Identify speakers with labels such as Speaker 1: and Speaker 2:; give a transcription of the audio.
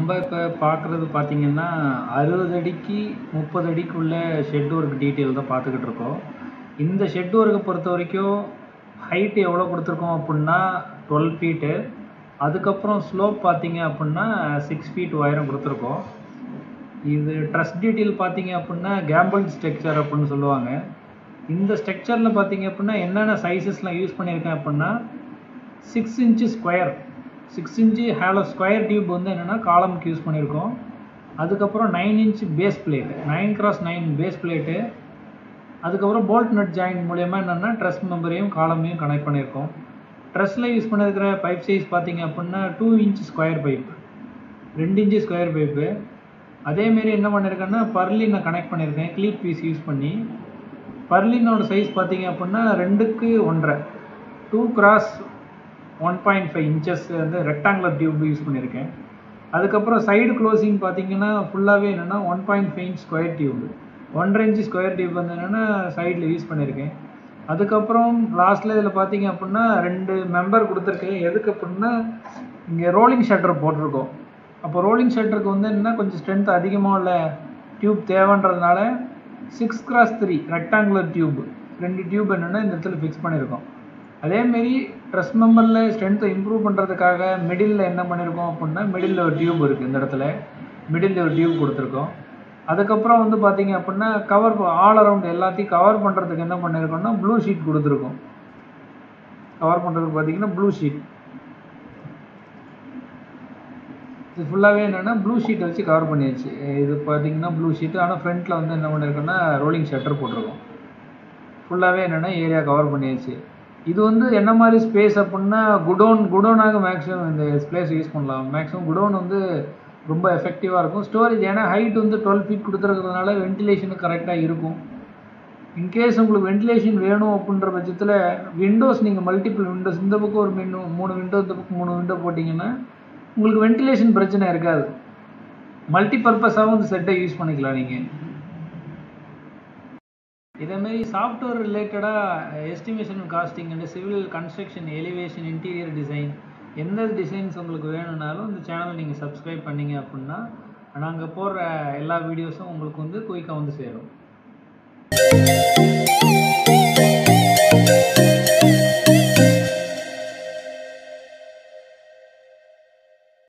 Speaker 1: நம்ம இப்போ பார்க்குறது பார்த்தீங்கன்னா 60 அடிக்கு 30 அடிக்குள்ள ஷெட் ஒர்க் டீட்டெயில் தான் பார்த்துக்கிட்டு இருக்கோம். இந்த ஷெட் ஒர்க்கை பொறுத்த வரைக்கும் ஹைட் எவ்வளோ கொடுத்துருக்கோம் அப்படின்னா 12 ஃபீட்டு. அதுக்கப்புறம் ஸ்லோப் பார்த்தீங்க அப்படின்னா 6 ஃபீட் உயரம் கொடுத்துருக்கோம். இது ட்ரஸ் டீட்டெயில் பார்த்தீங்க அப்படின்னா கேம்பிள் ஸ்ட்ரக்சர் அப்படின்னு சொல்லுவாங்க. இந்த ஸ்ட்ரக்சரில் பார்த்தீங்க அப்படின்னா என்னென்ன சைஸஸ்லாம் யூஸ் பண்ணியிருக்கேன் அப்படின்னா 6 inch square 6 inch hollow square tube வந்து என்னென்னா காலமுக்கு யூஸ் பண்ணியிருக்கோம். அதுக்கப்புறம் 9 inch base plate 9x9 base plate. அதுக்கப்புறம் போல்ட் நட் ஜாயிண்ட் மூலயமா என்னென்னா ட்ரெஸ் மெம்பரையும் காலமையும் கனெக்ட் பண்ணியிருக்கோம். ட்ரெஸ்ஸில் யூஸ் பண்ணியிருக்கிற பைப் சைஸ் பார்த்தீங்க அப்படின்னா 2 inch square pipe 2 inch square pipe. அதேமாரி என்ன பண்ணியிருக்கேன்னா பர்லினை கனெக்ட் பண்ணியிருக்கேன் கிளீட் பீஸ் யூஸ் பண்ணி. பர்லினோட சைஸ் பார்த்தீங்க அப்படின்னா 2க்கு 1.5 2x1.5 இன்ச்சஸ் வந்து ரெக்டாங்குலர் டியூப் யூஸ் பண்ணியிருக்கேன். அதுக்கப்புறம் சைடு க்ளோசிங் பார்த்தீங்கன்னா ஃபுல்லாகவே என்னென்னா 1.5 inch square tube 1.5 inch square tube வந்து என்னென்னா சைடில் யூஸ் பண்ணியிருக்கேன். அதுக்கப்புறம் லாஸ்ட்டில் இதில் பார்த்தீங்க அப்படின்னா 2 மெம்பர் கொடுத்துருக்கேன். எதுக்கு அப்படின்னா இங்கே ரோலிங் ஷட்டர் போட்டிருக்கோம். அப்போ ரோலிங் ஷட்டருக்கு வந்து என்னென்னா கொஞ்சம் ஸ்ட்ரென்த் அதிகமாக உள்ள டியூப் தேவைன்றதுனால 6x3 ரெக்டாங்குலர் டியூப் 2 டியூப் என்னென்னா இந்த இடத்துல ஃபிக்ஸ் பண்ணியிருக்கோம். அதேமாரி ட்ரெஸ் மெம்பரில் ஸ்ட்ரென்த்தை இம்ப்ரூவ் பண்ணுறதுக்காக மிடில் என்ன பண்ணியிருக்கோம் அப்படின்னா மிடில் ஒரு டியூப் இருக்குது. இந்த இடத்துல மிடில் ஒரு டியூப் கொடுத்துருக்கோம். அதுக்கப்புறம் வந்து பார்த்தீங்க அப்படின்னா கவர் ஆல் அரவுண்ட் எல்லாத்தையும் கவர் பண்ணுறதுக்கு என்ன பண்ணியிருக்கோம்னா ப்ளூ ஷீட் கொடுத்துருக்கோம். கவர் பண்ணுறதுக்கு பார்த்தீங்கன்னா ப்ளூ ஷீட் இது ஃபுல்லாகவே என்னென்னா ப்ளூ ஷீட்டை வச்சு கவர் பண்ணியாச்சு. இது பார்த்தீங்கன்னா ப்ளூ ஷீட்டு. ஆனால் ஃப்ரண்ட்டில் வந்து என்ன பண்ணியிருக்கோன்னா ரோலிங் ஷட்டர் போட்டிருக்கோம். ஃபுல்லாகவே என்னென்னா ஏரியா கவர் பண்ணியாச்சு. இது வந்து என்ன மாதிரி ஸ்பேஸ் அப்படின்னா குடோனாக மேக்ஸிமம் இந்த ஸ்பேஸ் யூஸ் பண்ணலாம். மேக்ஸிமம் குடோன் வந்து ரொம்ப எஃபெக்டிவாக இருக்கும். ஸ்டோரேஜ் ஏன்னா ஹைட் வந்து 12 ஃபீட் கொடுத்துருக்கிறதுனால வென்டிலேஷனும் கரெக்டாக இருக்கும். இன்கேஸ் உங்களுக்கு வென்டிலேஷன் வேணும் அப்படின்ற பட்சத்தில் விண்டோஸ் நீங்கள் மல்டிபிள் விண்டோஸ் இந்த பக்கம் ஒரு 3 விண்டோ இந்த பக்கம் 3 விண்டோ போட்டிங்கன்னா உங்களுக்கு வென்டிலேஷன் பிரச்சனை இருக்காது. மல்டிபர்பஸாகவும் இந்த செட்டை யூஸ் பண்ணிக்கலாம் நீங்கள். இதேமாரி சாஃப்ட்வேர் ரிலேட்டடாக estimation costing and civil construction elevation interior design எந்த டிசைன்ஸ் உங்களுக்கு வேணும்னாலும் இந்த சேனலை நீங்கள் சப்ஸ்கிரைப் பண்ணிங்க அப்படின்னா நாங்கள் போடுற எல்லா வீடியோஸும் உங்களுக்கு வந்து குயிக்காக வந்து சேரும்.